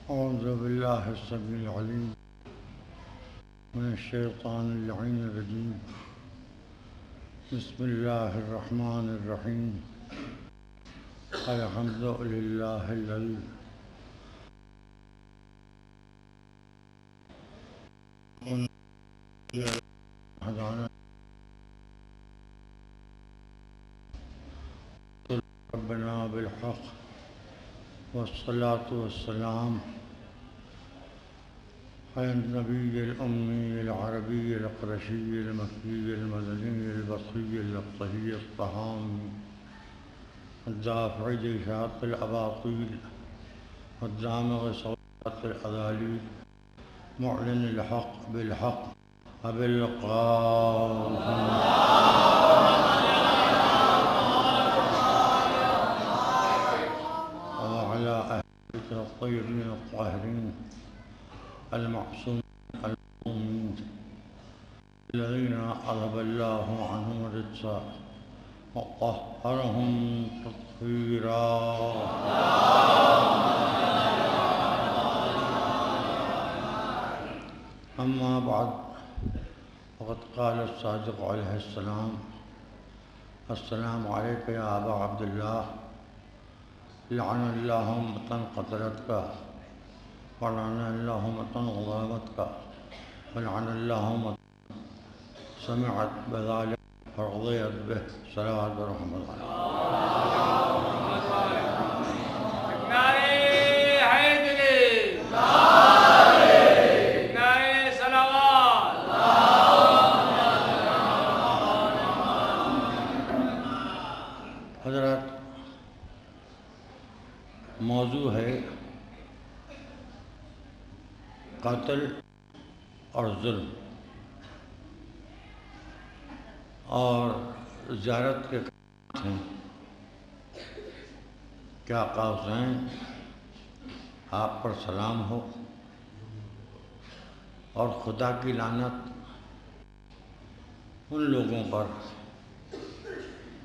أعوذ بالله السميع العليم من الشيطان اللعين الرجيم. بسم الله الرحمن الرحيم. الحمد لله الذي هدانا ربنا بالحق والصلاة والسلام على النبي الأمي العربي القرشي المكي المدني البصري اللقطي الطهامي الدافع جيشات الأباطيل والدامغ صوت الأذاليل معلن الحق بالحق وبالقاف وعلى أهل الطيبين الطاهرين المعصومين المؤمنين الذين أذهب الله عنهم الرجس وطهرهم تطهيرا. أما بعد فقد قال الصادق عليه السلام: السلام عليك يا أبا عبد الله، لعن الله أمة قتلتك، ولعن الله أمة ظلمتك، ولعن الله أمة سمعت بذلك فرضيت به. صلوات ورحمة الله. حضرت، موضوع ہے قتل اور ظلم اور زیارت کے ہیں. کیا آقا حسین آپ پر سلام ہو اور خدا کی لعنت ان لوگوں پر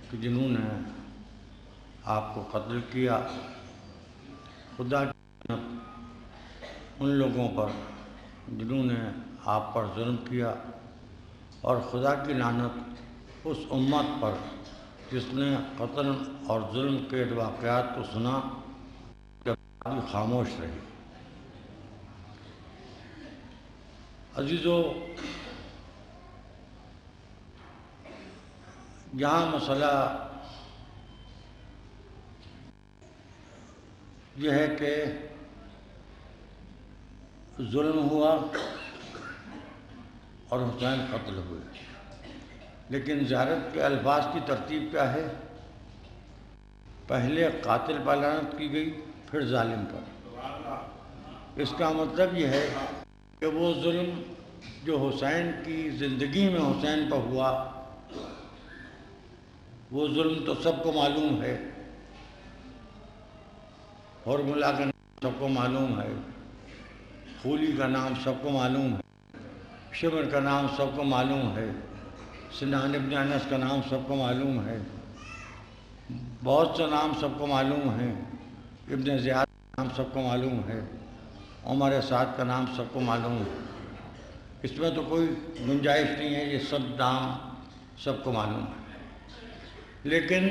کہ جنہوں نے آپ کو قتل کیا، خدا کی لعنت ان لوگوں پر جنہوں نے آپ پر ظلم کیا، اور خدا کی لعنت اس امت پر جس نے قتل اور ظلم کے واقعات کو سنا کہ خاموش رہی. عزیزو، یہاں مسئلہ یہ ہے کہ ظلم ہوا اور حسین قتل ہوئے، لیکن زیارت کے الفاظ کی ترتیب کیا ہے؟ پہلے قاتل پر لعنت کی گئی، پھر ظالم پر. اس کا مطلب یہ ہے کہ وہ ظلم جو حسین کی زندگی میں حسین پر ہوا، وہ ظلم تو سب کو معلوم ہے. فارمولا کا نام سب کو معلوم ہے، خولی کا نام سب کو معلوم ہے، شمر کا نام سب کو معلوم ہے، سنان ابن انس کا نام سب کو معلوم ہے، بہت سے نام سب کو معلوم ہیں، ابن زیاد کا نام سب کو معلوم ہے، عمر سعد کا نام سب کو معلوم ہے. اس میں تو کوئی گنجائش نہیں ہے، یہ سب نام سب کو معلوم ہے. لیکن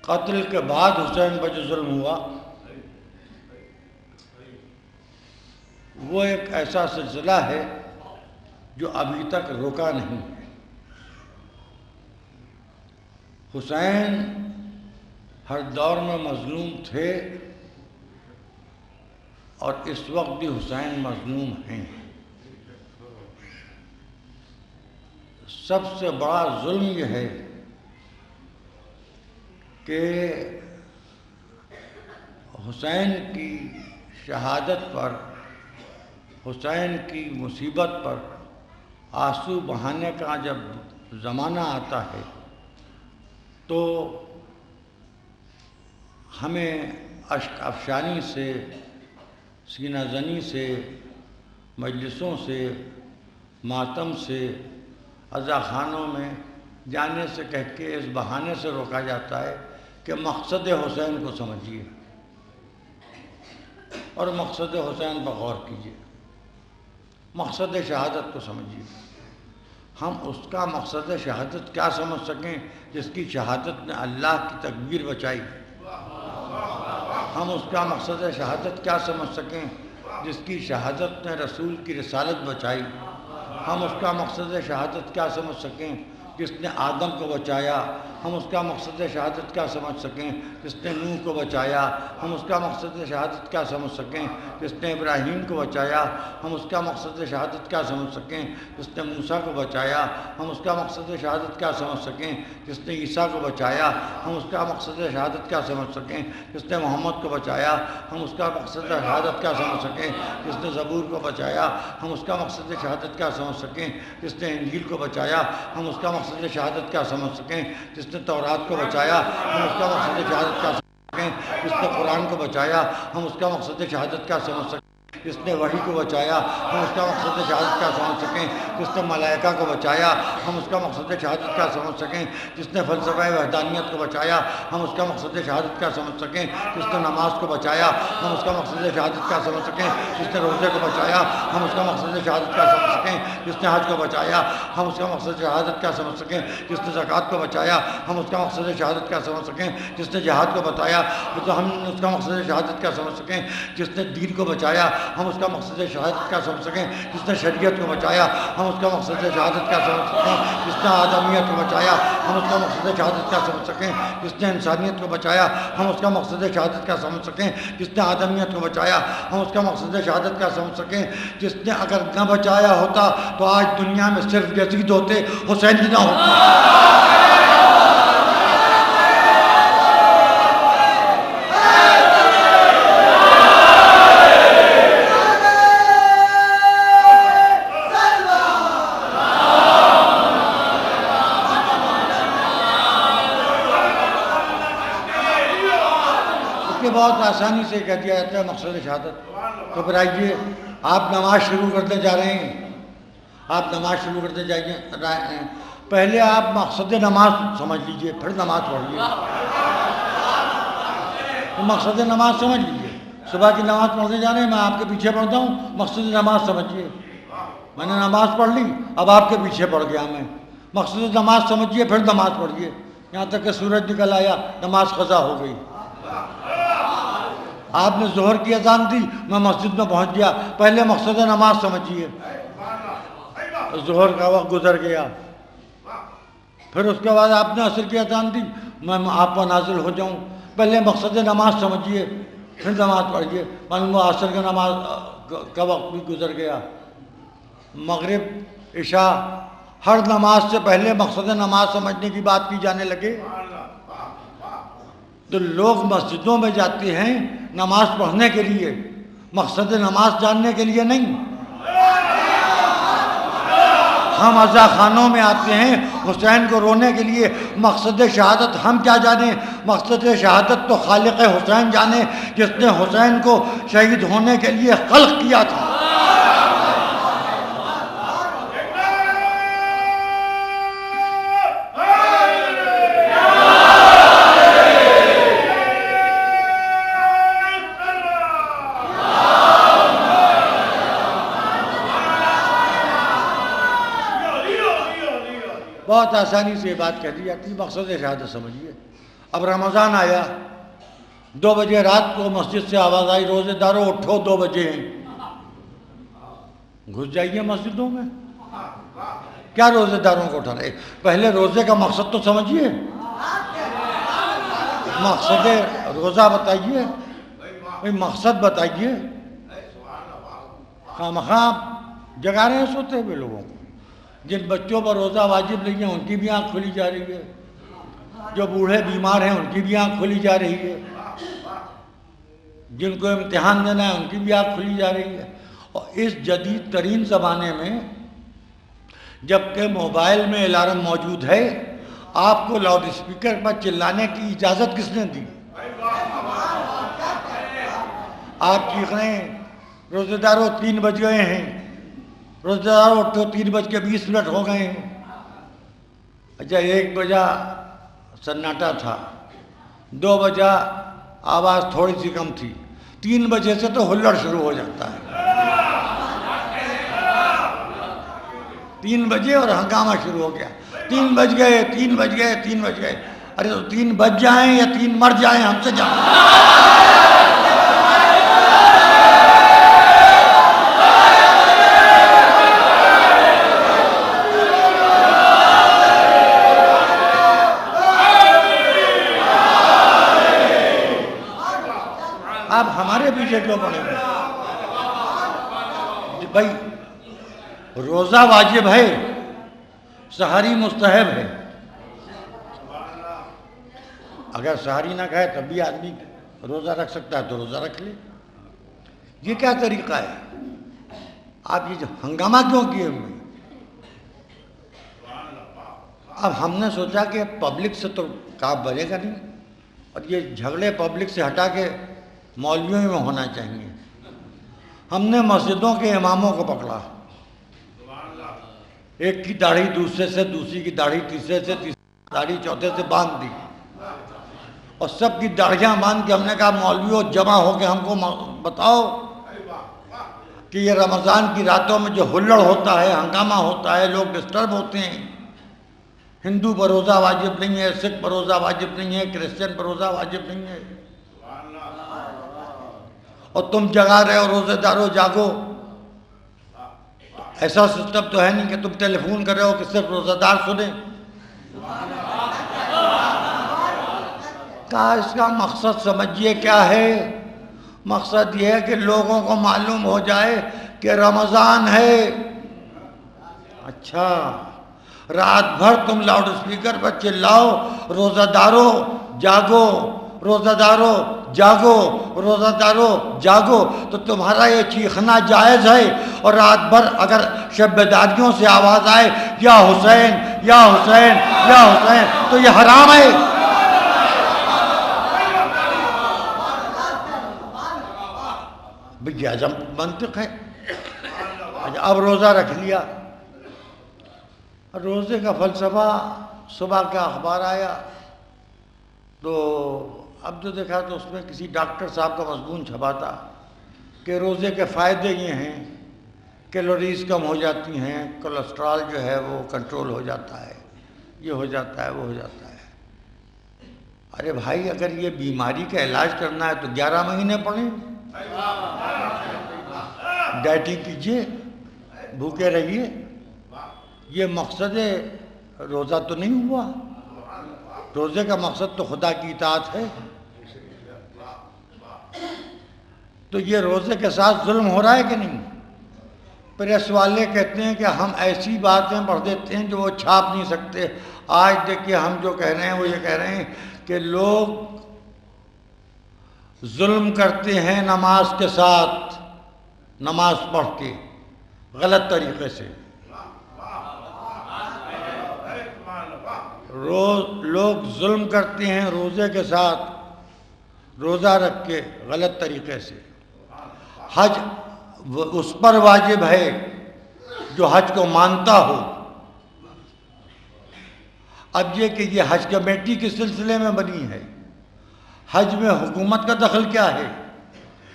قتل کے بعد حسین پر جو ظلم ہوا وہ ایک ایسا سلسلہ ہے جو ابھی تک رکا نہیں. حسین ہر دور میں مظلوم تھے اور اس وقت بھی حسین مظلوم ہیں. سب سے بڑا ظلم یہ ہے کہ حسین کی شہادت پر، حسین کی مصیبت پر آنسو بہانے کا جب زمانہ آتا ہے تو ہمیں اشک افشانی سے، سینہ زنی سے، مجلسوں سے، ماتم سے، عزا خانوں میں جانے سے کہہ کے اس بہانے سے روکا جاتا ہے کہ مقصد حسین کو سمجھیے اور مقصد حسین پر غور کیجیے، مقصد شہادت کو سمجھیے۔ ہم اس کا مقصد شہادت کیا سمجھ سکیں جس کی شہادت نے اللہ کی تکبیر بچائی؟ ہم اس کا مقصد شہادت کیا سمجھ سکیں جس کی شہادت نے رسول کی رسالت بچائی؟ ہم اس کا مقصد شہادت کیا سمجھ سکیں جس نے آدم کو بچایا؟ ہم اس کا مقصد شہادت کیا سمجھ سکیں جس نے نوح کو بچایا؟ ہم اس کا مقصد شہادت کیا سمجھ سکیں جس نے ابراہیم کو بچایا؟ ہم اس کا مقصد شہادت کیا سمجھ سکیں جس نے موسیٰ کو بچایا؟ ہم اس کا مقصد شہادت کیا سمجھ سکیں جس نے عیسیٰ کو بچایا؟ ہم اس کا مقصد شہادت کیا سمجھ سکیں جس نے محمد کو بچایا؟ ہم اس کا مقصد شہادت کیا سمجھ سکیں جس نے زبور کو بچایا؟ ہم اس کا مقصد شہادت کیا سمجھ سکیں جس نے انجیل کو بچایا؟ ہم اس کا مقصد شہادت کیا سمجھ سکیں جس نے تورات کو بچایا؟ ہم اس کا مقصد شہادت کیا سمجھ سکیں جس نے قرآن کو بچایا؟ ہم اس کا مقصد شہادت کیا سمجھ سکیں جس نے وحی کو بچایا؟ ہم اس کا مقصد شہادت کیا سمجھ سکیں جس نے ملائکہ کو بچایا؟ ہم اس کا مقصد شہادت کیا سمجھ سکیں جس نے فلسفہ وحدانیت کو بچایا؟ ہم اس کا مقصد شہادت کیا سمجھ سکیں جس نے نماز کو بچایا؟ ہم اس کا مقصد شہادت کیا سمجھ سکیں جس نے روزے کو بچایا؟ ہم اس کا مقصد شہادت کیا سمجھ سکیں جس نے حج کو بچایا؟ ہم اس کا مقصد شہادت کیا سمجھ سکیں جس نے زکوٰۃ کو بچایا؟ ہم اس کا مقصد شہادت کیا سمجھ سکیں جس نے جہاد کو بتایا؟ تو ہم اس کا مقصد شہادت کیا سمجھ سکیں جس نے دین کو بچایا؟ ہم اس کا مقصد شہادت کیا سمجھ سکیں جس نے شریعت کو بچایا؟ ہم اس کا مقصد شہادت کیا سمجھ سکیں جس نے آدمیت کو بچایا؟ ہم اس کا مقصد شہادت کیا سمجھ سکیں جس نے انسانیت کو بچایا؟ ہم اس کا مقصد شہادت کیا سمجھ سکیں جس نے آدمیت کو بچایا؟ ہم اس کا مقصد شہادت کیا سمجھ سکیں جس نے اگر نہ بچایا ہوتا تو آج دنیا میں صرف یزید ہوتے، حسین ہی نہ ہوتے۔ بہت آسانی سے کہہ دیا جاتا ہے مقصد شہادت۔ تو پھر آئیے آپ نماز شروع کرتے جا رہے ہیں، آپ نماز شروع کرتے جائیے، پہلے آپ مقصد نماز سمجھ لیجئے پھر نماز پڑھیے۔ مقصد نماز سمجھ لیجئے، صبح کی نماز پڑھنے جا رہے ہیں، میں آپ کے پیچھے پڑھتا ہوں، مقصد نماز سمجھیے۔ میں نے نماز پڑھ لی، اب آپ کے پیچھے پڑھ گیا میں، مقصد نماز سمجھیے پھر نماز پڑھیے، یہاں تک کہ سورج نکل آیا، نماز قضا ہو گئی۔ آپ نے ظہر کی اذان دی، میں مسجد میں پہنچ گیا، پہلے مقصد نماز سمجھیے۔ ظہر کا وقت گزر گیا، پھر اس کے بعد آپ نے عصر کی اذان دی، میں آپ پر نازل ہو جاؤں، پہلے مقصد نماز سمجھیے پھر نماز پڑھیے۔ معلوم عصر کا نماز کا وقت بھی گزر گیا، مغرب عشاء ہر نماز سے پہلے مقصد نماز سمجھنے کی بات کی جانے لگے تو لوگ مسجدوں میں جاتے ہیں نماز پڑھنے کے لیے، مقصد نماز جاننے کے لیے نہیں۔ ہم عزا خانوں میں آتے ہیں حسین کو رونے کے لیے، مقصد شہادت ہم کیا جانیں؟ مقصد شہادت تو خالق حسین جانے جس نے حسین کو شہید ہونے کے لیے خلق کیا تھا۔ بہت آسانی سے یہ بات کہہ دی جاتی ہے، مقصد شہادت سمجھیے۔ اب رمضان آیا، 2 بجے رات کو مسجد سے آواز آئی روزے داروں اٹھو 2 بجے ہیں، گھس جائیے مسجدوں میں، کیا روزے داروں کو اٹھا رہے؟ پہلے روزے کا مقصد تو سمجھیے، مقصد روزہ بتائیے، مقصد بتائیے، خواہ جگا رہے ہیں سوتے ہوئے لوگوں کو۔ جن بچوں پر روزہ واجب نہیں ہے ان کی بھی آنکھ کھلی جا رہی ہے، جو بوڑھے بیمار ہیں ان کی بھی آنکھ کھلی جا رہی ہے، جن کو امتحان دینا ہے ان کی بھی آنکھ کھلی جا رہی ہے۔ اور اس جدید ترین زمانے میں جبکہ موبائل میں الارم موجود ہے، آپ کو لاؤڈ اسپیکر پر چلانے کی اجازت کس نے دی؟ آپ چیخ رہے ہیں روزے داروں 3 بج گئے ہیں، روزے داروں اٹھو 3:20 ہو گئے ہیں۔ اچھا 1 بجا سناٹا تھا، 2 بجے آواز تھوڑی سی کم تھی، 3 بجے سے تو ہلڑ شروع ہو جاتا ہے، 3 بجے اور ہنگامہ شروع ہو گیا، 3 بج گئے 3 بج گئے 3 بج گئے، ارے تو 3 بج جائیں یا 3 مر جائیں ہم سے جائیں۔ آپ ہمارے پیچھے کیوں پڑے ہوئے؟ بھائی روزہ واجب ہے، سحری مستحب ہے، اگر سحری نہ کھائے تب بھی آدمی روزہ رکھ سکتا ہے تو روزہ رکھ لے۔ یہ کیا طریقہ ہے؟ آپ یہ ہنگامہ کیوں کیے ہوئے؟ اب ہم نے سوچا کہ پبلک سے تو کام بنے گا نہیں، اور یہ جھگڑے پبلک سے ہٹا کے مولویوں میں ہونا چاہیے۔ ہم نے مسجدوں کے اماموں کو پکڑا، ایک کی داڑھی دوسرے سے، دوسری کی داڑھی تیسرے سے، تیسری کی داڑھی چوتھے سے باندھ دی، اور سب کی داڑھیاں باندھ کے ہم نے کہا مولویوں جمع ہو کے ہم کو بتاؤ کہ یہ رمضان کی راتوں میں جو ہلڑ ہوتا ہے، ہنگامہ ہوتا ہے، لوگ ڈسٹرب ہوتے ہیں، ہندو پر روزہ واجب نہیں ہے، سکھ پر روزہ واجب نہیں ہے، کرسچن پر روزہ واجب نہیں ہے، اور تم جگا رہے ہو روزے دارو جاگو۔ ایسا سسٹم تو ہے نہیں کہ تم ٹیلی فون کر رہے ہو کہ صرف روزہ دار سنیں۔ کہا اس کا مقصد سمجھیے کیا ہے؟ مقصد یہ ہے کہ لوگوں کو معلوم ہو جائے کہ رمضان ہے۔ اچھا، رات بھر تم لاؤڈ اسپیکر پر چلاؤ روزہ دارو جاگو، روزہ دارو جاگو، روزہ دارو جاگو، تو تمہارا یہ چیخنا جائز ہے، اور رات بھر اگر شب بیداریوں سے آواز آئے یا حسین یا حسین یا حسین تو یہ حرام ہے۔ بھئی عجب منطق ہے۔ اب روزہ رکھ لیا، روزے کا فلسفہ صبح کا اخبار آیا تو اب جو دیکھا تو اس میں کسی ڈاکٹر صاحب کا مضمون چھپا تھا کہ روزے کے فائدے یہ ہیں، کیلوریز کم ہو جاتی ہیں، کولیسٹرول جو ہے وہ کنٹرول ہو جاتا ہے، یہ ہو جاتا ہے وہ ہو جاتا ہے۔ ارے بھائی اگر یہ بیماری کا علاج کرنا ہے تو 11 مہینے پڑھیں، ڈائٹنگ کیجئے، بھوکے رہیے، یہ مقصد روزہ تو نہیں ہوا۔ روزے کا مقصد تو خدا کی اطاعت ہے، تو یہ روزے کے ساتھ ظلم ہو رہا ہے کہ نہیں؟ پریس والے کہتے ہیں کہ ہم ایسی باتیں پڑھ دیتے ہیں جو وہ چھاپ نہیں سکتے۔ آج دیکھیے ہم جو کہہ رہے ہیں وہ یہ کہہ رہے ہیں کہ لوگ ظلم کرتے ہیں نماز کے ساتھ، نماز پڑھ کے غلط طریقے سے، لوگ ظلم کرتے ہیں روزے کے ساتھ، روزہ رکھ کے غلط طریقے سے۔ حج اس پر واجب ہے جو حج کو مانتا ہو۔ اب یہ کہ یہ حج کمیٹی کس سلسلے میں بنی ہے، حج میں حکومت کا دخل کیا ہے،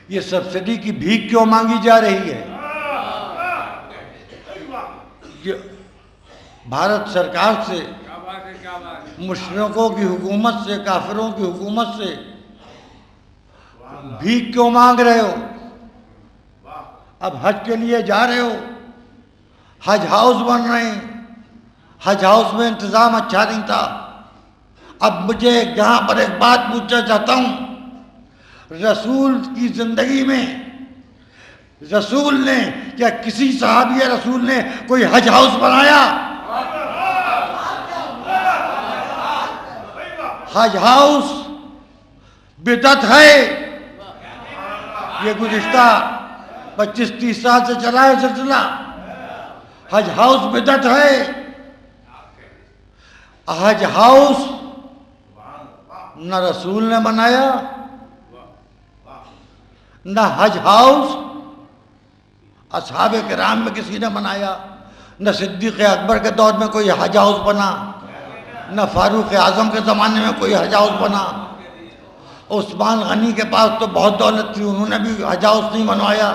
یہ سبسڈی کی بھیک کیوں مانگی جا رہی ہے؟ یہ بھارت سرکار سے، مشرکوں کی حکومت سے، کافروں کی حکومت سے بھیک کیوں مانگ رہے ہو؟ اب حج کے لیے جا رہے ہو، حج ہاؤس بن رہے ہیں، حج ہاؤس میں انتظام اچھا نہیں تھا۔ اب مجھے یہاں پر ایک بات پوچھنا چاہتا ہوں، رسول کی زندگی میں رسول نے یا کسی صحابی رسول نے کوئی حج ہاؤس بنایا؟ حج ہاؤس بدعت ہے، یہ گزشتہ 25-30 سال سے چلا ہے سلسلہ، حج ہاؤس بدعت ہے۔ حج ہاؤس نہ رسول نے بنایا، نہ حج ہاؤس اصحاب کرام میں کسی نے بنایا، نہ صدیق اکبر کے دور میں کوئی حج ہاؤس بنا، نہ فاروق اعظم کے زمانے میں کوئی حج ہاؤس بنا۔ عثمان غنی کے پاس تو بہت دولت تھی، انہوں نے بھی حج ہاؤس نہیں بنوایا۔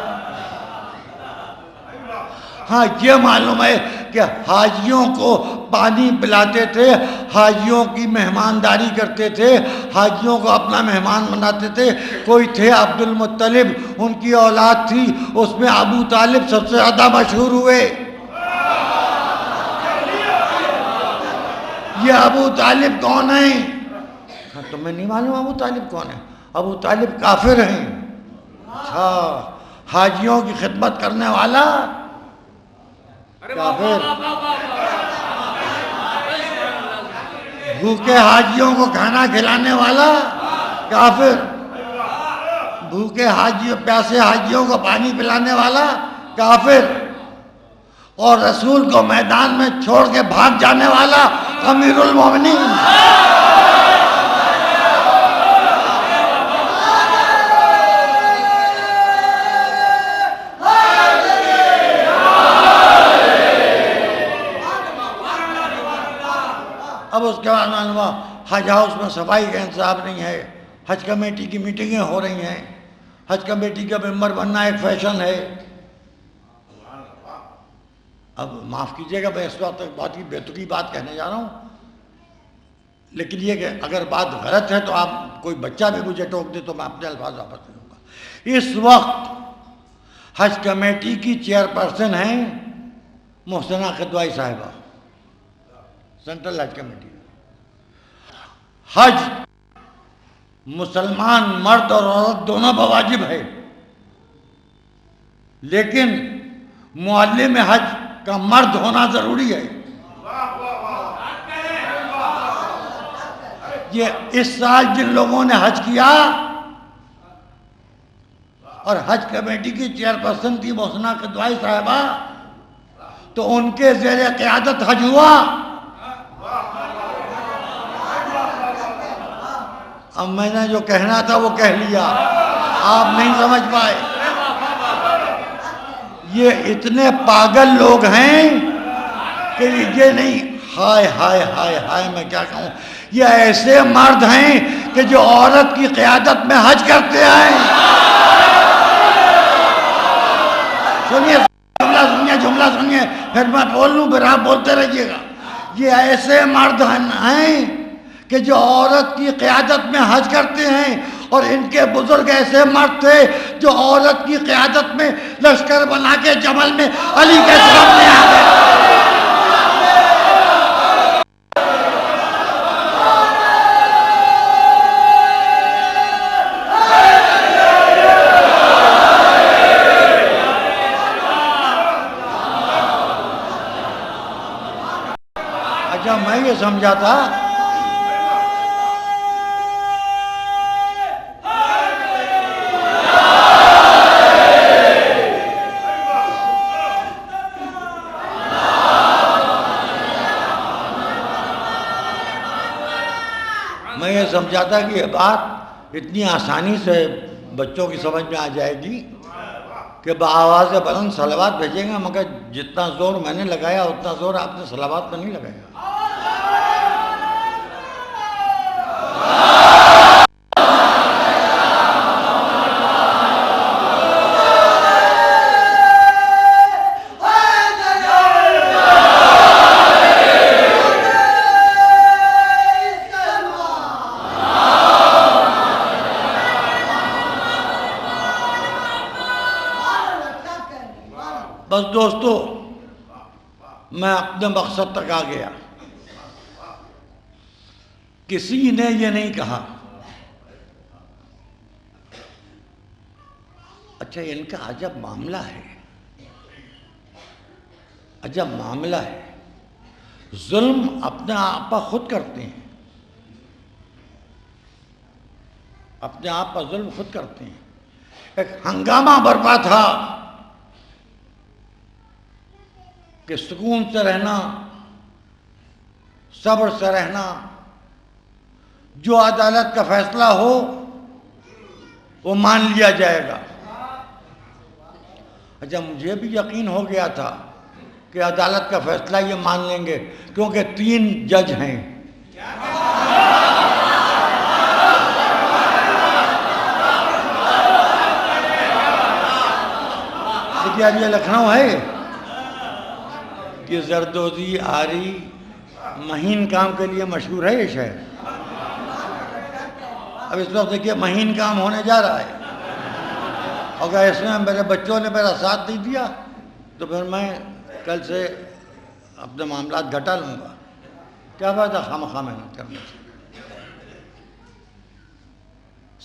ہاں یہ معلوم ہے کہ حاجیوں کو پانی پلاتے تھے، حاجیوں کی مہمانداری کرتے تھے، حاجیوں کو اپنا مہمان بناتے تھے۔ کوئی تھے عبد المطلب، ان کی اولاد تھی، اس میں ابو طالب سب سے زیادہ مشہور ہوئے۔ یہ ابو طالب کون ہیں؟ تمہیں نہیں معلوم ابو طالب کون ہے؟ ابو طالب کافر ہیں۔ اچھا، حاجیوں کی خدمت کرنے والا کافر، بھوکے حاجیوں کو کھانا کھلانے والا کافر، بھوکے حاجیوں پیاسے حاجیوں کو پانی پلانے والا کافر، اور رسول کو میدان میں چھوڑ کے بھاگ جانے والا امیر المومنین۔ اب اس کے بعد معلوم ہوا حج ہاؤس میں صفائی کا انتظام نہیں ہے، حج کمیٹی کی میٹنگیں ہو رہی ہیں، حج کمیٹی کا ممبر بننا ایک فیشن ہے۔ اب معاف کیجئے گا، میں اس وقت بہت ہی بیتوکی بات کہنے جا رہا ہوں، لیکن یہ کہ اگر بات غلط ہے تو آپ کوئی بچہ بھی مجھے ٹوک دے تو میں اپنے الفاظ واپس لوں گا۔ اس وقت حج کمیٹی کی چیئرپرسن ہیں محسنہ قدوائی صاحبہ، سینٹرل حج کمیٹی۔ حج مسلمان مرد اور عورت دونوں پر واجب ہے، لیکن معلم حج کا مرد ہونا ضروری ہے۔ یہ اس سال جن لوگوں نے حج کیا اور حج کمیٹی کی چیئرپرسن تھی محسنہ قدوائی صاحبہ، تو ان کے زیر قیادت حج ہوا۔ اب میں نے جو کہنا تھا وہ کہہ لیا، آپ نہیں سمجھ پائے۔ یہ اتنے پاگل لوگ ہیں کہ یہ نہیں، ہائے ہائے ہائے ہائے میں کیا کہوں، یہ ایسے مرد ہیں کہ جو عورت کی قیادت میں حج کرتے ہیں۔ سنیے جملہ سنیے، پھر میں بول لوں پھر آپ بولتے رہیے گا۔ یہ ایسے مرد ہیں کہ جو عورت کی قیادت میں حج کرتے ہیں، اور ان کے بزرگ ایسے مرد تھے جو عورت کی قیادت میں لشکر بنا کے جمل میں علی کے سامنے آ گئے۔ اچھا، میں یہ سمجھا تھا کہ یہ بات اتنی آسانی سے بچوں کی سمجھ میں آ جائے گی کہ بآواز بلند صلوات بھیجیں گا، مگر جتنا زور میں نے لگایا اتنا زور آپ نے صلوات پر نہیں لگایا۔ بس دوستو، میں اپنے مقصد تک آ گیا۔ کسی نے یہ نہیں کہا اچھا ان کا عجب معاملہ ہے، عجب معاملہ ہے، ظلم اپنے آپ پر خود کرتے ہیں، اپنے آپ پر ظلم خود کرتے ہیں۔ ایک ہنگامہ برپا تھا کہ سکون سے رہنا، صبر سے رہنا، جو عدالت کا فیصلہ ہو وہ مان لیا جائے گا۔ اچھا، مجھے بھی یقین ہو گیا تھا کہ عدالت کا فیصلہ یہ مان لیں گے، کیونکہ 3 جج ہیں۔ کیا یہ لکھنؤ ہے؟ کہ زردوزی آری مہین کام کے لیے مشہور ہے یہ شہر. اب اس وقت دیکھیے مہین کام ہونے جا رہا ہے. اگر اس میں میرے بچوں نے میرا ساتھ نہیں دیا تو پھر میں کل سے اپنے معاملات گھٹا لوں گا. کیا بات ہے خواہ محنت کرنے سے.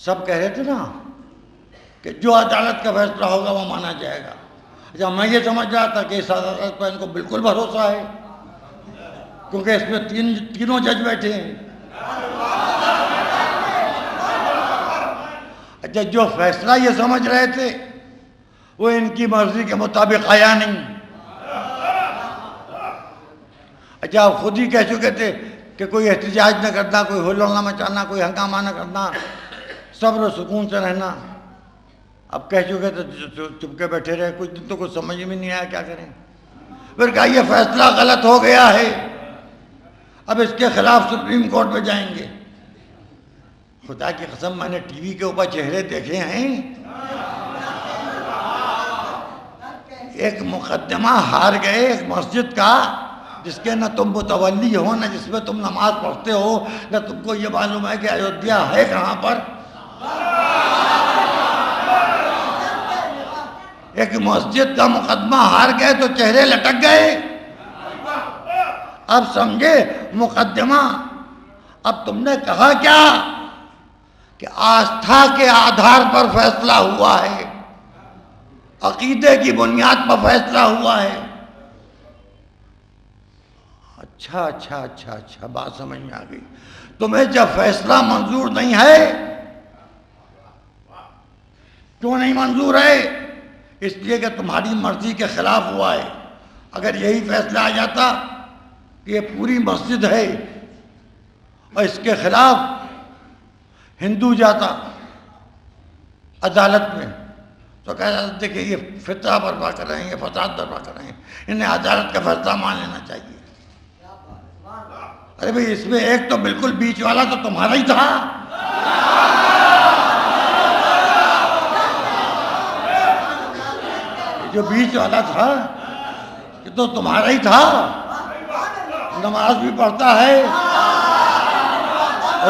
سب کہہ رہے تھے نا کہ جو عدالت کا فیصلہ ہوگا وہ مانا جائے گا. اچھا میں یہ سمجھ رہا تھا کہ اس عدالت پر ان کو بالکل بھروسہ ہے کیونکہ اس میں تینوں جج بیٹھے ہیں. اچھا جو فیصلہ یہ سمجھ رہے تھے وہ ان کی مرضی کے مطابق آیا نہیں. اچھا آپ خود ہی کہہ چکے تھے کہ کوئی احتجاج نہ کرنا, کوئی ہلڑ نہ مچانا, کوئی ہنگامہ نہ کرنا, صبر و سکون سے رہنا. اب کہہ چکے تھے چپ کے بیٹھے رہے. کچھ دن تو کچھ سمجھ میں نہیں آیا کیا کریں. پھر کہا یہ فیصلہ غلط ہو گیا ہے, اب اس کے خلاف سپریم کورٹ میں جائیں گے. خدا کی قسم میں نے ٹی وی کے اوپر چہرے دیکھے ہیں. ایک مقدمہ ہار گئے ایک مسجد کا جس کے نہ تم متولی ہو, نہ جس میں تم نماز پڑھتے ہو, نہ تم کو یہ معلوم ہے کہ ایودھیا ہے کہاں پر. ایک مسجد کا مقدمہ ہار گئے تو چہرے لٹک گئے. اب سمجھے مقدمہ. اب تم نے کہا کیا کہ آستھا کے آدھار پر فیصلہ ہوا ہے, عقیدے کی بنیاد پر فیصلہ ہوا ہے. اچھا بات سمجھ میں آ گئی. تمہیں جب فیصلہ منظور نہیں ہے, کیوں نہیں منظور ہے؟ اس لیے کہ تمہاری مرضی کے خلاف ہوا ہے. اگر یہی فیصلہ آ جاتا کہ یہ پوری مسجد ہے اور اس کے خلاف ہندو جاتا عدالت میں تو کہہ جاتے کہ یہ فتنہ برپا کر رہے ہیں, یہ فساد برپا کر رہے ہیں, انہیں عدالت کا فیصلہ مان لینا چاہیے. ارے بھئی اس میں ایک تو بالکل بیچ والا تو تمہارا ہی تھا. جو بیچ والا تھا یہ تو تمہارا ہی تھا. نماز بھی پڑھتا ہے,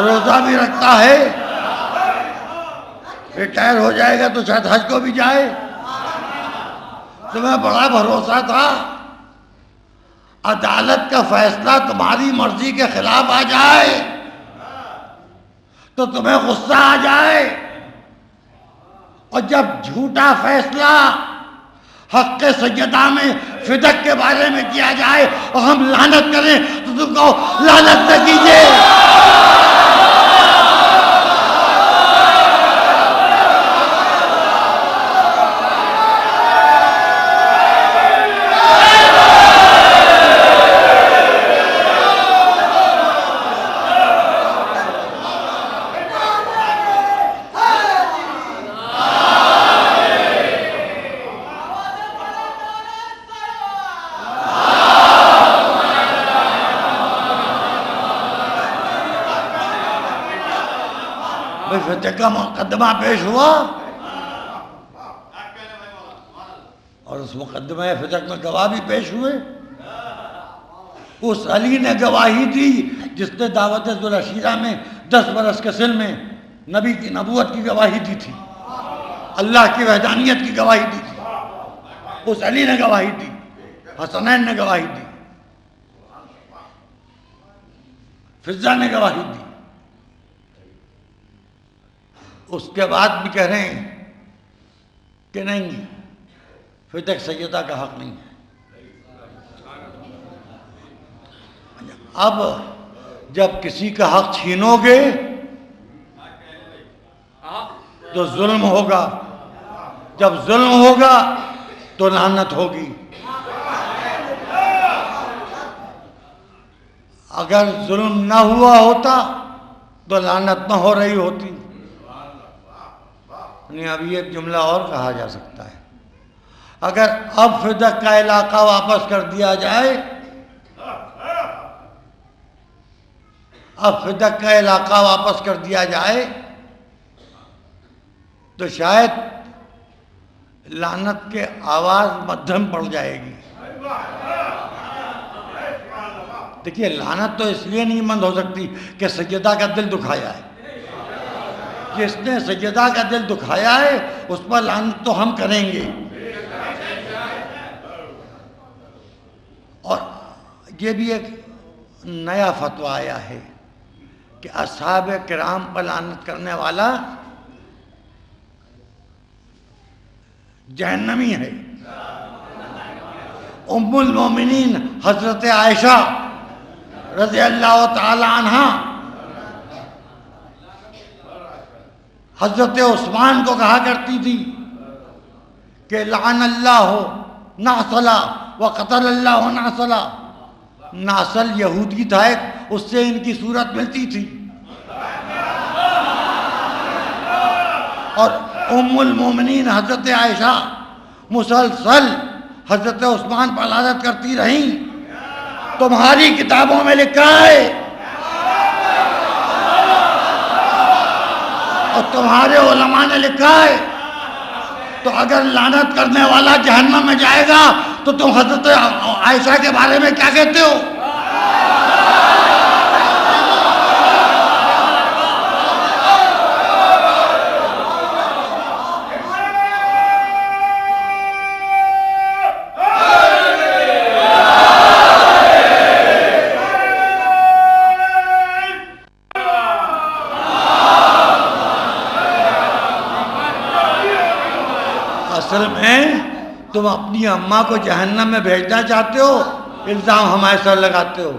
روزہ بھی رکھتا ہے, ریٹائر ہو جائے گا تو شاید حج کو بھی جائے. تمہیں بڑا بھروسہ تھا عدالت کا فیصلہ تمہاری مرضی کے خلاف آ جائے تو تمہیں غصہ آ جائے, اور جب جھوٹا فیصلہ حق سیدہ میں فدق کے بارے میں کیا جائے اور ہم لعنت کریں تو تم کو لعنت نہ کیجیے. فتح کا مقدمہ پیش ہوا اور اس مقدمہ فتح میں گواہ بھی پیش ہوئے. اس علی نے گواہی دی جس نے دعوت ذوالعشیرہ میں 10 برس کے سن میں نبی کی نبوت کی گواہی دی تھی, اللہ کی وحدانیت کی گواہی دی تھی. اس علی نے گواہی دی, حسنین نے گواہی دی, فضہ نے گواہی دی. اس کے بعد بھی کہہ رہے ہیں کہ نہیں فتح سیدہ کا حق نہیں ہے. اب جب کسی کا حق چھینو گے تو ظلم ہوگا, جب ظلم ہوگا تو لعنت ہوگی. اگر ظلم نہ ہوا ہوتا تو لعنت نہ ہو رہی ہوتی. نہیں, اب یہ جملہ اور کہا جا سکتا ہے. اگر اب فدق کا علاقہ واپس کر دیا جائے, اب فدق کا علاقہ واپس کر دیا جائے تو شاید لعنت کے آواز مدھم پڑ جائے گی. دیکھیے لعنت تو اس لیے نہیں بند ہو سکتی کہ سیدہ کا دل دکھایا ہے. جس نے سیدہ کا دل دکھایا ہے اس پر لعنت تو ہم کریں گے. اور یہ بھی ایک نیا فتویٰ آیا ہے کہ اصحاب کرام پر لعنت کرنے والا جہنمی ہے. ام المومنین حضرت عائشہ رضی اللہ تعالی عنہ حضرت عثمان کو کہا کرتی تھی کہ لعن اللہ نعسلا وقتل اللہ نعسلا. نعسل یہودی تھا ایک, اس سے ان کی صورت ملتی تھی. اور ام المومنین حضرت عائشہ مسلسل حضرت عثمان پر لعنت کرتی رہیں. تمہاری کتابوں میں لکھا ہے اور تمہارے علماء نے لکھا ہے. تو اگر لعنت کرنے والا جہنم میں جائے گا تو تم حضرت عائشہ کے بارے میں کیا کہتے ہو؟ اصل میں تم اپنی اماں کو جہنم میں بھیجنا چاہتے ہو, الزام ہمارے سر لگاتے ہو.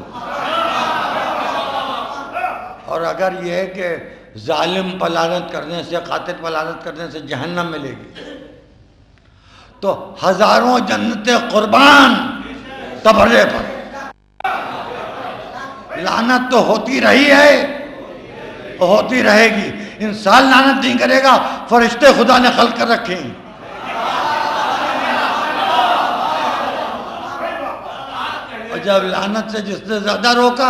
اور اگر یہ ہے کہ ظالم پر لعنت کرنے سے, قاتل پر لعنت کرنے سے جہنم ملے گی, تو ہزاروں جنتیں قربان تبرے پر. لعنت تو ہوتی رہی ہے, ہوتی رہے گی. انسان لعنت نہیں کرے گا, فرشتے خدا نے خلق کر رکھے ہیں. جب لعنت سے جس نے زیادہ روکا,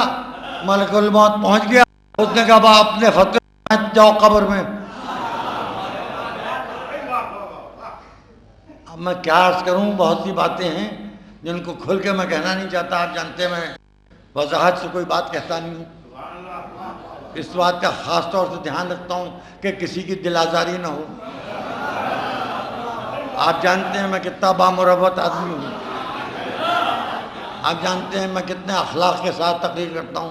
ملک الموت پہنچ گیا, اس نے کہا با اپنے فتوے جاؤ قبر میں. اب میں کیا عرض کروں, بہت سی باتیں ہیں جن کو کھل کے میں کہنا نہیں چاہتا. آپ جانتے ہیں میں وضاحت سے کوئی بات کہتا نہیں ہوں. اس بات کا خاص طور سے دھیان رکھتا ہوں کہ کسی کی دل آزاری نہ ہو. آپ جانتے ہیں میں کتنا بامروت آدمی ہوں. آپ جانتے ہیں میں کتنے اخلاق کے ساتھ تقریر کرتا ہوں.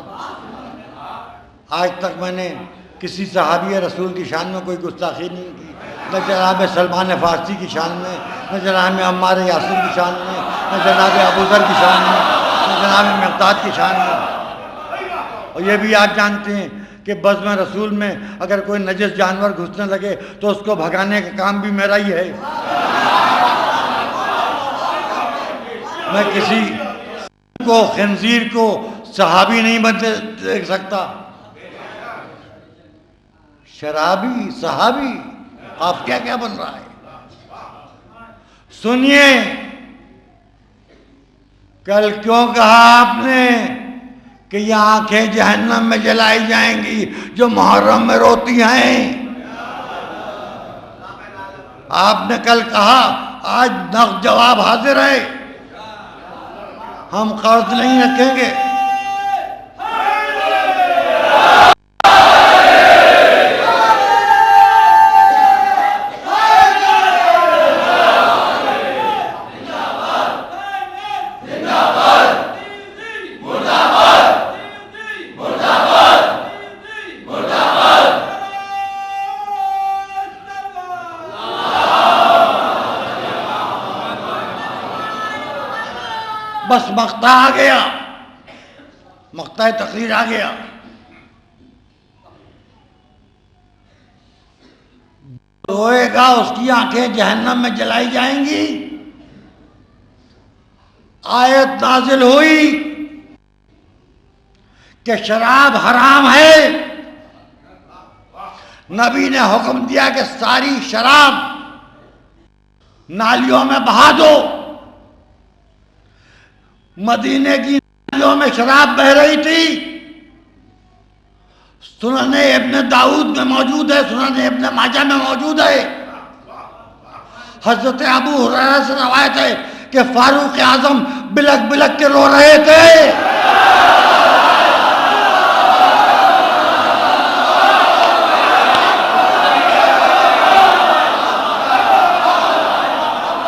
آج تک میں نے کسی صحابی رسول کی شان میں کوئی گستاخی نہیں کی, نہ جناب سلمان فارسی کی شان میں, نہ جناب عمار یاسر کی شان میں, نہ جناب ابوذر کی شان میں, نہ جناب مقداد کی شان میں. اور یہ بھی آپ جانتے ہیں کہ بزم رسول میں اگر کوئی نجس جانور گھسنے لگے تو اس کو بھگانے کا کام بھی میرا ہی ہے. میں کسی کو خنزیر کو صحابی نہیں بن دیکھ سکتا. شرابی صحابی, آپ کیا کیا بن رہا ہے؟ سنیے, کل کیوں کہا آپ نے کہ یہ آنکھیں جہنم میں جلائی جائیں گی جو محرم میں روتی ہیں؟ آپ نے کل کہا, آج نقد جواب حاضر ہے, ہم قرض نہیں رکھیں گے. بس مقطع آ گیا, مقطع تقریر آ گیا. روئے گا اس کی آنکھیں جہنم میں جلائی جائیں گی. آیت نازل ہوئی کہ شراب حرام ہے. نبی نے حکم دیا کہ ساری شراب نالیوں میں بہا دو. مدینے کی نالیوں میں شراب بہ رہی تھی. سنن ابن داؤد میں موجود ہے, سنن ابن ماجہ میں موجود ہے. حضرت ابو ہریرہ سے روایت ہے کہ فاروق اعظم بلک بلک کے رو رہے تھے.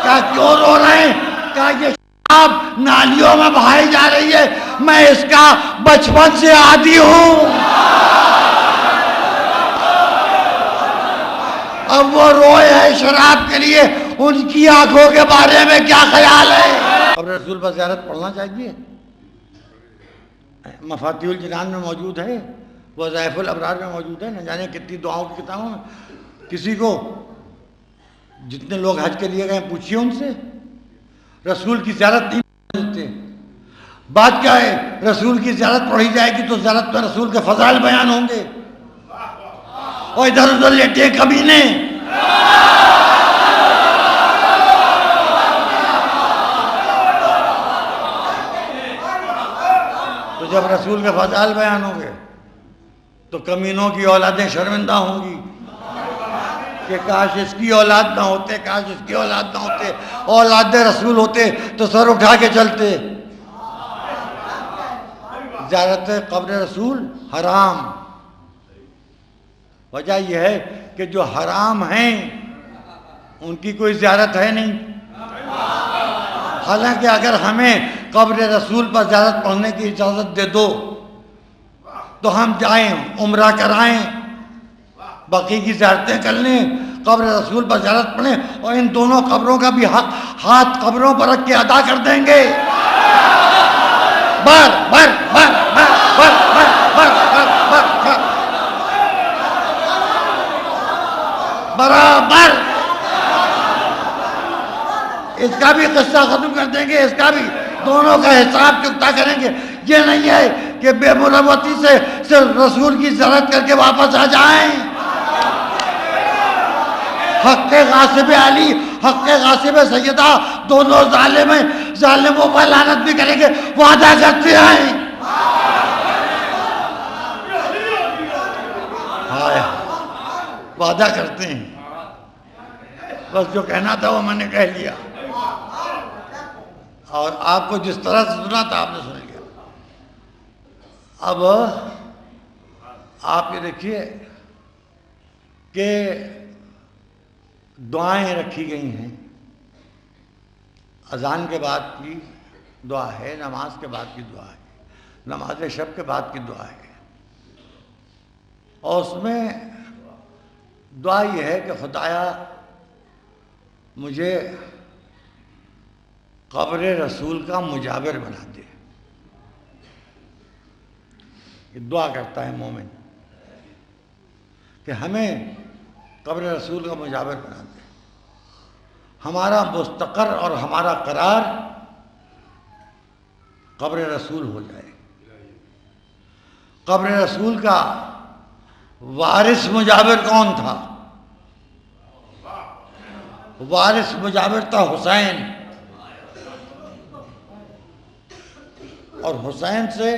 کیا کیوں رو رہے ہیں؟ کیا یہ شراب نالیوں میں بہائی جا رہی ہے؟ میں اس کا بچپن سے عادی ہوں. اب وہ روئے ہیں شراب کے لیے، ان کی آنکھوں کے بارے میں کیا خیال ہے؟ قبر رسول پر زیارت پڑھنا چاہیے. مفاتیح الجنان میں موجود ہے، وظائف الابرار میں موجود ہے، نہ جانے کتنی دعاؤں کی کتابوں میں. کسی کو جتنے لوگ حج کے لیے گئے پوچھئے ان سے، رسول کی زیارت نہیں ملتے. بات کیا ہے؟ رسول کی زیارت پڑھی جائے گی تو زیارت میں رسول کے فضائل بیان ہوں گے. اور ادھر ادھر لیٹے کمینے. تو جب رسول کے فضائل بیان ہوں گے تو کمینوں کی اولادیں شرمندہ ہوں گی کہ کاش اس کی اولاد نہ ہوتے، کاش اس کی اولاد نہ ہوتے، اولاد رسول ہوتے تو سر اٹھا کے چلتے. زیارت قبر رسول حرام. وجہ یہ ہے کہ جو حرام ہیں ان کی کوئی زیارت ہے نہیں. حالانکہ اگر ہمیں قبر رسول پر زیارت پڑھنے کی اجازت دے دو تو ہم جائیں، عمرہ کرائیں، باقی کی زیارتیں کر لیں، قبر رسول پر زیارت پڑھیں، اور ان دونوں قبروں کا بھی حق ہاتھ قبروں پر رکھ کے ادا کر دیں گے. بر بر بر بر بر بر بر بر بر بر برابر. اس کا بھی قصہ ختم کر دیں گے، اس کا بھی دونوں کا حساب چکتا کریں گے. یہ نہیں ہے کہ بے مروتی سے صرف رسول کی زیارت کر کے واپس آ جائیں. حق غاصب علی، حق غاصب سیدہ، دونوں ظالموں پر لعنت بھی کریں گے، وعدہ کرتے ہیں. وعدہ کرتے ہیں. بس جو کہنا تھا وہ میں نے کہہ لیا، اور آپ کو جس طرح سے سنا تھا آپ نے سن لیا. اب آپ یہ دیکھیے کہ دعائیں رکھی گئی ہیں. اذان کے بعد کی دعا ہے، نماز کے بعد کی دعا ہے، نماز شب کے بعد کی دعا ہے. اور اس میں دعا یہ ہے کہ خدایا مجھے قبر رسول کا مجاور بنا دے. یہ دعا کرتا ہے مومن کہ ہمیں قبر رسول کا مجاور بنا دے. ہمارا مستقر اور ہمارا قرار قبر رسول ہو جائے. قبر رسول کا وارث مجاور کون تھا؟ وارث مجاور تھا حسین، اور حسین سے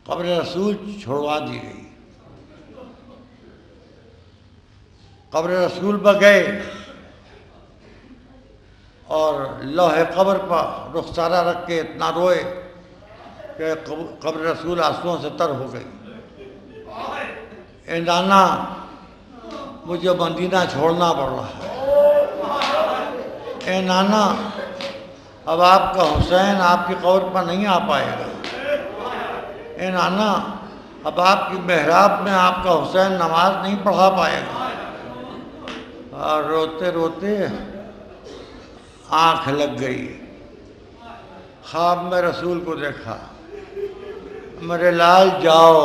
قبر رسول چھوڑوا دی گئی. قبر رسول پر گئے اور لوح قبر پر رخسارہ رکھ کے اتنا روئے کہ قبر رسول آنسوؤں سے تر ہو گئی. اے نانا مجھے مدینہ چھوڑنا پڑ رہا ہے. اے نانا اب آپ کا حسین آپ کی قبر پر نہیں آ پائے گا. اے نانا اب آپ کی محراب میں آپ کا حسین نماز نہیں پڑھا پائے گا. اور روتے روتے آنکھ لگ گئی. خواب میں رسول کو دیکھا، میرے لال جاؤ،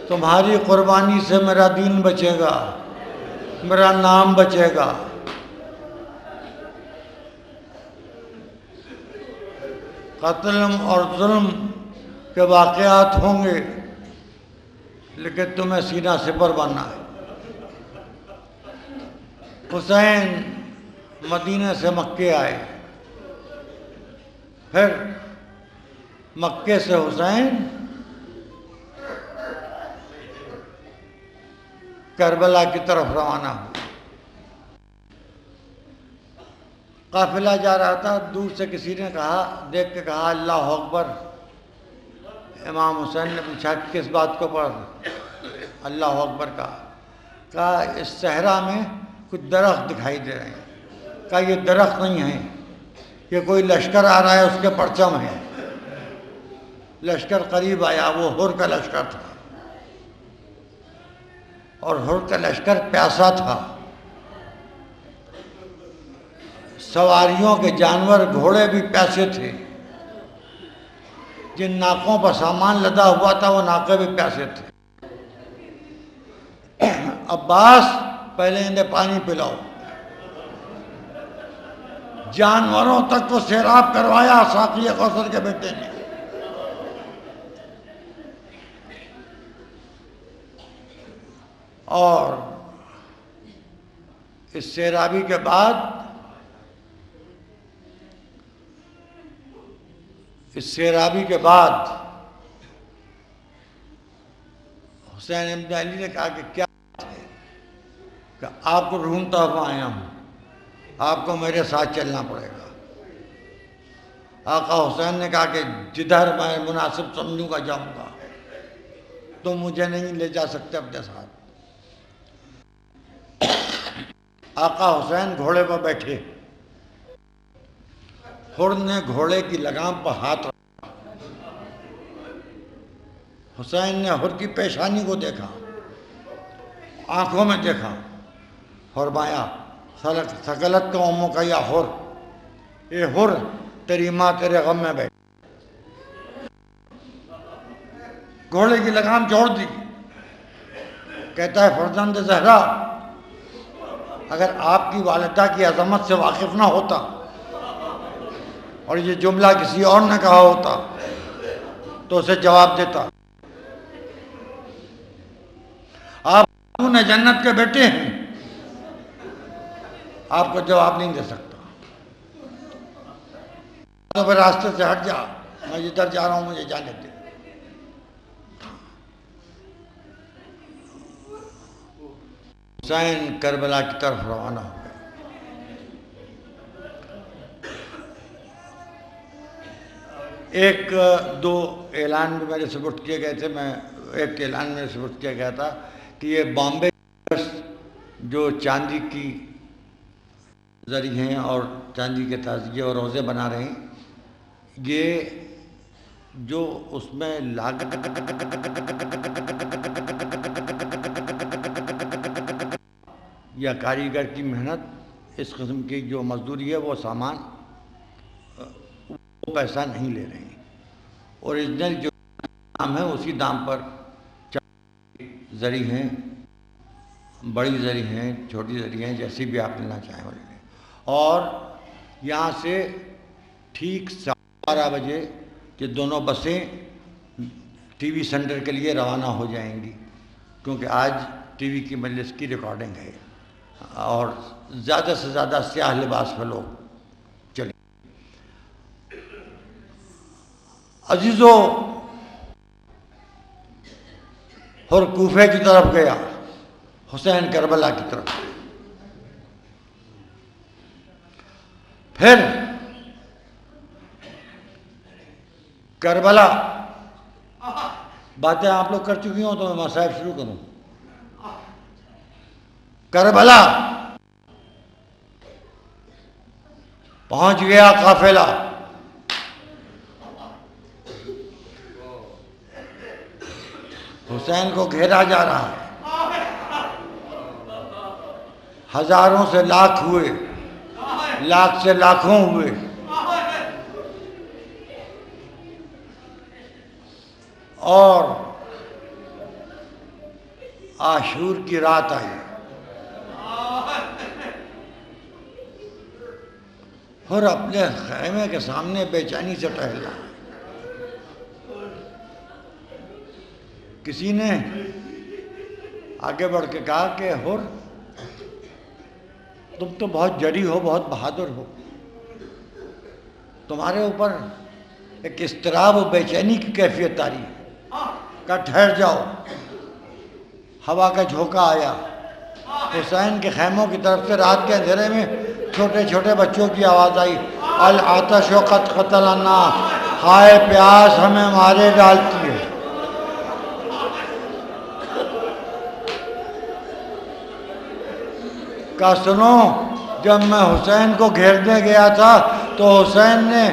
تمہاری قربانی سے میرا دین بچے گا، میرا نام بچے گا. قتل اور ظلم کے واقعات ہوں گے لیکن تمہیں سینہ سپر بننا ہے. حسین مدینہ سے مکے آئے، پھر مکے سے حسین کربلا کی طرف روانہ ہوئے۔ قافلہ جا رہا تھا، دور سے کسی نے کہا، دیکھ کے کہا اللہ اکبر۔ امام حسین نے پوچھا کس بات کو پڑھ؟ اللہ اکبر کہا اس صحرا میں کچھ درخت دکھائی دے رہے ہیں۔ کہا یہ درخت نہیں ہیں، یہ کوئی لشکر آ رہا ہے، اس کے پرچم ہیں۔ لشکر قریب آیا، وہ ہر کا لشکر تھا، اور ہر کا لشکر پیاسا تھا۔ سواریوں کے جانور گھوڑے بھی پیاسے تھے، جن ناکوں پر سامان لدا ہوا تھا وہ ناکے بھی پیاسے تھے۔ عباس پہلے انہیں پانی پلاؤ۔ جانوروں تک کو سیراب کروایا ساقی کوثر کے بیٹے نے۔ اور اس سیرابی کے بعد حسین ابن علی نے کہا کہ کیا بات ہے؟ کہ آپ کو ڈھونڈتا ہوا آیا ہوں، آپ کو میرے ساتھ چلنا پڑے گا۔ آقا حسین نے کہا کہ جدھر میں مناسب سمجھوں گا جاؤں گا، تم مجھے نہیں لے جا سکتے اپنے ساتھ۔ آقا حسین گھوڑے پر بیٹھے، ہر نے گھوڑے کی لگام پر ہاتھ رکھا۔ حسین نے ہر کی پیشانی کو دیکھا، آنکھوں میں دیکھا، فرمایا ثقلت کا امو کا یا ہر، اے ہر تیری ماں تیرے غم میں بیٹھ۔ گھوڑے کی لگام چھوڑ دی۔ کہتا ہے فرزند زہرا، اگر آپ کی والدہ کی عظمت سے واقف نہ ہوتا اور یہ جملہ کسی اور نے کہا ہوتا تو اسے جواب دیتا۔ آپ نے جنت کے بیٹے ہیں، آپ کو جواب نہیں دے سکتا۔ تو پھر راستے سے ہٹ جا، میں جدھر جا رہا ہوں مجھے جانے دے۔ حسین کربلا کی طرف روانہ ہو گئے۔ ایک دو اعلان بھی میرے سپرد کیے گئے تھے، ایک اعلان میرے سپرد کیا گیا تھا کہ یہ بامبے جو چاندی کی زری ہیں اور چاندی کے تازیے اور روزے بنا رہے ہیں، یہ جو اس میں لاگت یا کاریگر کی محنت، اس قسم کی جو مزدوری ہے، وہ سامان وہ پیسہ نہیں لے رہے ہیں۔ اوریجنل جو دام ہے اسی دام پر زری ہیں، بڑی زری ہیں، چھوٹی زری ہیں، جیسی بھی آپ لینا چاہیں وہ لے لیں۔ اور یہاں سے ٹھیک 12:30 بجے یہ دونوں بسیں ٹی وی سینٹر کے لیے روانہ ہو جائیں گی، کیونکہ آج ٹی وی کی مجلس کی ریکارڈنگ ہے اور زیادہ سے زیادہ سیاہ لباس میں لوگ چلیں۔ عزیزو، اور کوفے کی طرف گیا، حسین کربلا کی طرف۔ پھر کربلا، باتیں آپ لوگ کر چکی ہوں تو میں مصائب شروع کروں۔ کربلا پہنچ گیا قافلہ۔ حسین کو گھیرا جا رہا ہے، ہزاروں سے لاکھ ہوئے، لاکھ سے لاکھوں ہوئے، اور عاشور کی رات آئی۔ اور اپنے خیمے کے سامنے بے چینی سے ٹہل رہا ہے۔ کسی نے آگے بڑھ کے کہا کہ ہر، تم تو بہت جری ہو، بہت بہادر ہو، تمہارے اوپر ایک اضطراب و بے چینی کی کیفیت آ رہی ہے۔ کہا ٹھہر جاؤ، ہوا کا جھونکا آیا، حسین کے خیموں کی طرف سے رات کے اندھیرے میں چھوٹے چھوٹے بچوں کی آواز آئی، العطش قد قتلنا، ہائے پیاس ہمیں مارے ڈالتی ہے۔ کہا سنو، جب میں حسین کو گھیرنے گیا تھا تو حسین نے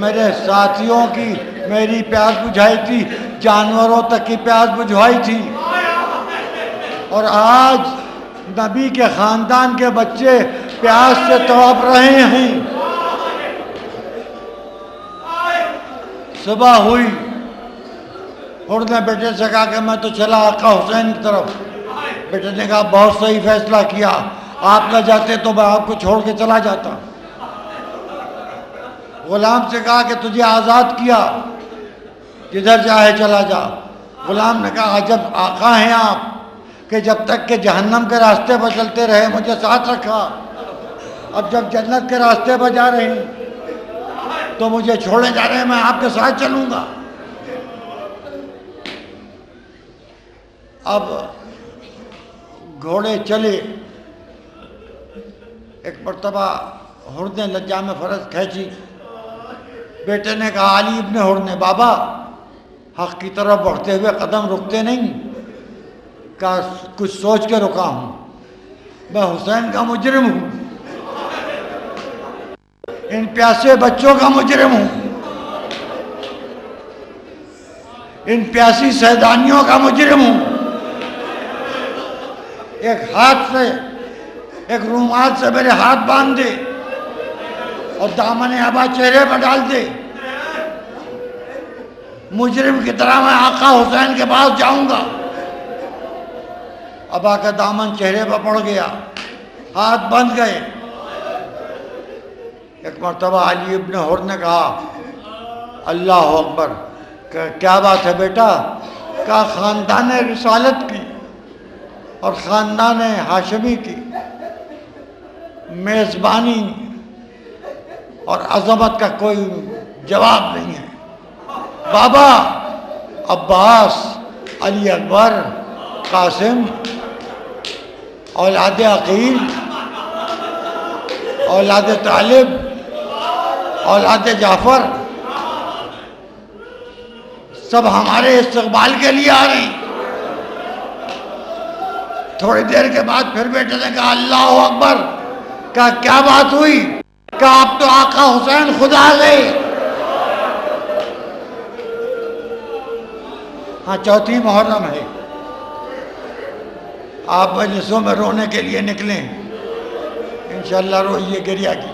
میرے ساتھیوں کی میری پیاس بجھائی تھی، جانوروں تک کی پیاس بجھوائی تھی، اور آج نبی کے خاندان کے بچے پیاس سے تڑپ رہے ہیں۔ صبح ہوئی، حر نے بیٹے سے کہا کہ میں تو چلا آقا حسین کی طرف۔ بیٹے نے کہا بہت صحیح فیصلہ کیا، آپ نہ جاتے تو میں آپ کو چھوڑ کے چلا جاتا۔ غلام سے کہا کہ تجھے آزاد کیا، جدھر چاہے چلا جا۔ غلام نے کہا عجب آقا ہیں آپ کہ جب تک کہ جہنم کے راستے پر چلتے رہے مجھے ساتھ رکھا، اب جب جنت کے راستے پر جا رہے ہیں تو مجھے چھوڑے جا رہے ہیں، میں آپ کے ساتھ چلوں گا۔ اب گھوڑے چلے، ایک مرتبہ حر نے لجام فرض کھینچی، بیٹے نے کہا علی ابن حر نے، بابا حق کی طرف بڑھتے ہوئے قدم رکتے نہیں، کہا کچھ سوچ کے رکا ہوں، میں حسین کا مجرم ہوں، ان پیاسے بچوں کا مجرم ہوں، ان پیاسی سیدانیوں کا مجرم ہوں۔ ایک ہاتھ سے، ایک رومال سے میرے ہاتھ باندھ دے اور دامن ابا چہرے پر ڈال دے، مجرم کی طرح میں آقا حسین کے پاس جاؤں گا۔ ابا کا دامن چہرے پر پڑ گیا، ہاتھ بند گئے۔ ایک مرتبہ علی ابن حر نے کہا اللہ اکبر، کیا بات ہے بیٹا؟ کہا خاندان رسالت کی اور خاندان ہاشمی کی میزبانی اور عظمت کا کوئی جواب نہیں ہے۔ بابا عباس، علی اکبر، قاسم، اولاد عقیل، اولاد طالب، اولاد جعفر، سب ہمارے استقبال کے لیے آ رہے ہیں۔ تھوڑی دیر کے بعد پھر بیٹے نے کہا اللہ اکبر، کہا کیا بات ہوئی؟ کہا اب تو آقا حسین خود آ گئے۔ ہاں چوتھی محرم ہے، آپ مجلسوں میں رونے کے لیے نکلیں، انشاءاللہ روئیے گریہ کی۔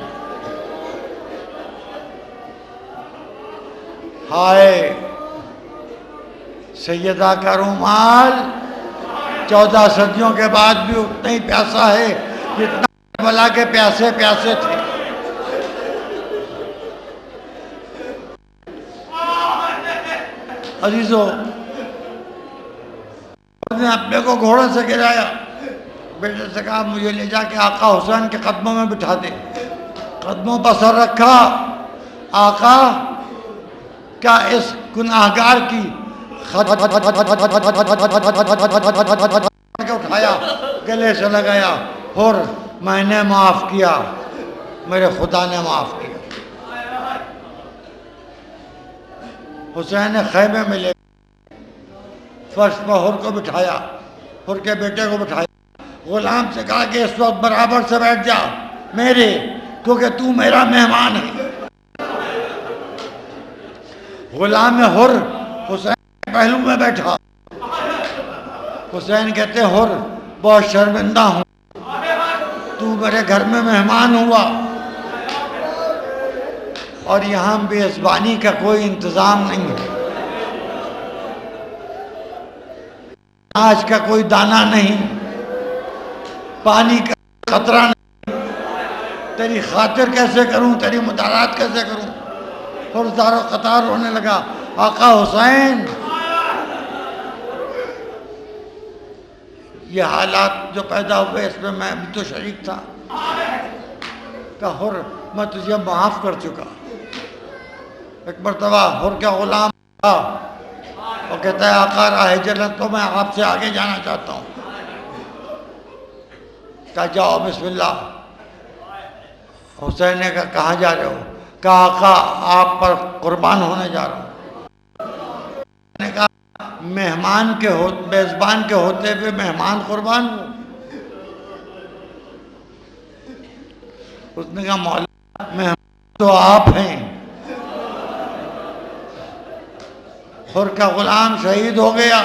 ہائے سیدہ کا رومال 14 صدیوں کے بعد بھی اتنا ہی پیاسا ہے جتنا کربلا کے پیاسے پیاسے تھے۔ عزیزو، نے اپنے کو گھوڑے سے گرایا، بیٹے سے کہا مجھے لے جا کے آقا حسین کے قدموں میں بٹھا دے۔ قدموں پر سر رکھا، آقا کیا اس گناہگار کی اٹھایا، گلے سے لگایا، اور میں نے معاف کیا، میرے خدا نے معاف کیا۔ حسین نے خیمے میں لے فرش پر حر کو بٹھایا، حر کے بیٹے کو بٹھایا، غلام سے کہا کہ اس وقت برابر سے بیٹھ جا میرے، کیونکہ تو میرا مہمان ہے۔ غلام حر حسین کے پہلو میں بیٹھا۔ حسین کہتے حر بہت شرمندہ ہوں، تو میرے گھر میں مہمان ہوا اور یہاں میزبانی کا کوئی انتظام نہیں ہے، آج کا کوئی دانہ نہیں، پانی کا قطرہ نہیں، تیری خاطر کیسے کروں، تیری مدارات کیسے کروں؟ اور زار و قطار رونے لگا۔ آقا حسین، یہ حالات جو پیدا ہوئے اس میں میں بھی تو شریک تھا۔ کہا حر میں تجھے معاف کر چکا۔ ایک مرتبہ حر کا غلام تھا، وہ کہتا ہے آقا راہ جنت تو میں آپ سے آگے جانا چاہتا ہوں. کہا جاؤ بسم اللہ. حسین نے کہا کہاں جا رہے ہو؟ کہا آقا آپ پر قربان ہونے جا رہا ہوں. نے کہا مہمان کے میزبان کے ہوتے ہوئے مہمان قربان ہو؟ اس نے کہا مولا مہمان تو آپ ہیں. حر کا غلام شہید ہو گیا.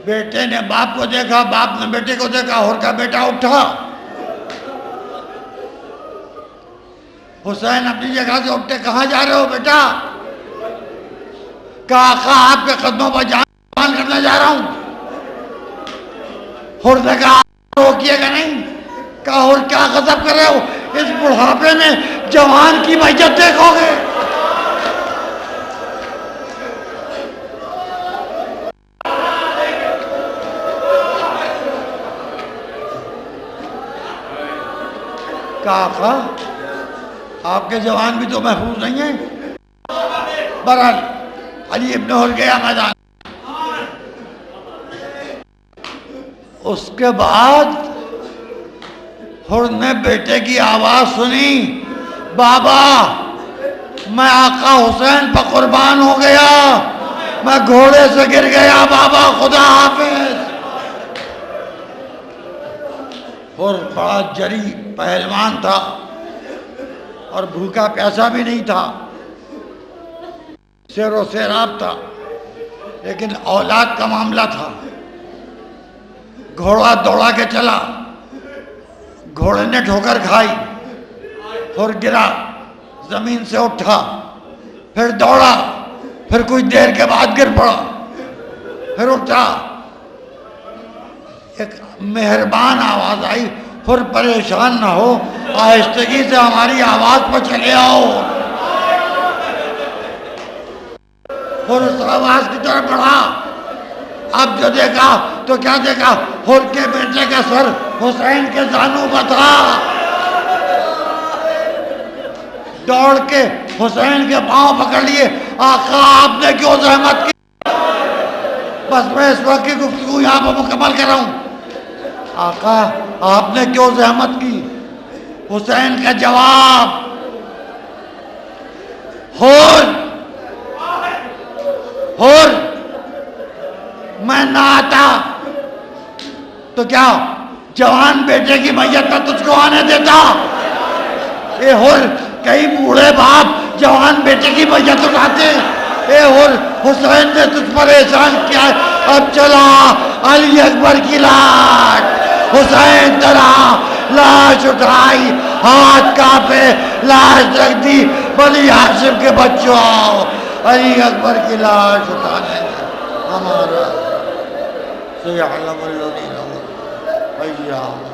بیٹے نے باپ کو دیکھا، باپ نے بیٹے کو دیکھا. حر کا بیٹا اٹھا. حسین اپنی جگہ سے اٹھتے کہاں جا رہے ہو بیٹا؟ کہا آقا آپ کے قدموں پر جان قربان کرنے جا رہا ہوں. حر نے کہا روکیے گا نہیں. کہا حر کیا غضب کر رہے ہو؟ اس بڑھاپے میں جوان کی میت دیکھو گے؟ کہا آقا آپ کے جوان بھی تو محفوظ نہیں ہیں. بہرحال علی ابن حر گیا میدان. اس کے بعد حر نے بیٹے کی آواز سنی، بابا میں آقا حسین پر قربان ہو گیا، میں گھوڑے سے گر گیا، بابا خدا حافظ. حر بڑا جری پہلوان تھا اور بھوکا پیاسا بھی نہیں تھا، سیر و سیراب تھا، لیکن اولاد کا معاملہ تھا. گھوڑا دوڑا کے چلا، گھوڑے نے ٹھوکر کھائی، حر گرا، زمین سے اٹھا، پھر دوڑا، پھر کچھ دیر کے بعد گر پڑا، پھر اٹھا. ایک مہربان آواز آئی، حر پریشان نہ ہو، آہستگی سے ہماری آواز پر چلے آؤ. حر اس آواز کی طرف بڑھا. اب جو دیکھا تو کیا دیکھا؟ حر کے بیٹے کا سر حسین کے زانوں پر تھا. دوڑ کے حسین کے پاؤں پکڑ لیے. آقا آپ نے کیوں زحمت کی؟ بس میں اس وقت کی گفتگو یہاں پر مکمل کر رہا ہوں. آقا آپ نے کیوں زحمت کی؟ حسین کا جواب، حر میں نہ آتا تو کیا جوان بیٹے کی میت پر تجھ کو آنے دیتا؟ اے حر کئی بوڑھے باپ جوان بیٹے کی میت اٹھاتے. اے حر حسین نے تجھ پر احسان کیا. اب چلا علی اکبر کی لاش. حسین چلا، لاش اٹھائی، ہاتھ کانپے، لاش رکھ دی. بنی ہاشم کے بچوں آؤ، علی اکبر کی لاش اٹھانے ہمارا سیعلم الذین اوتوا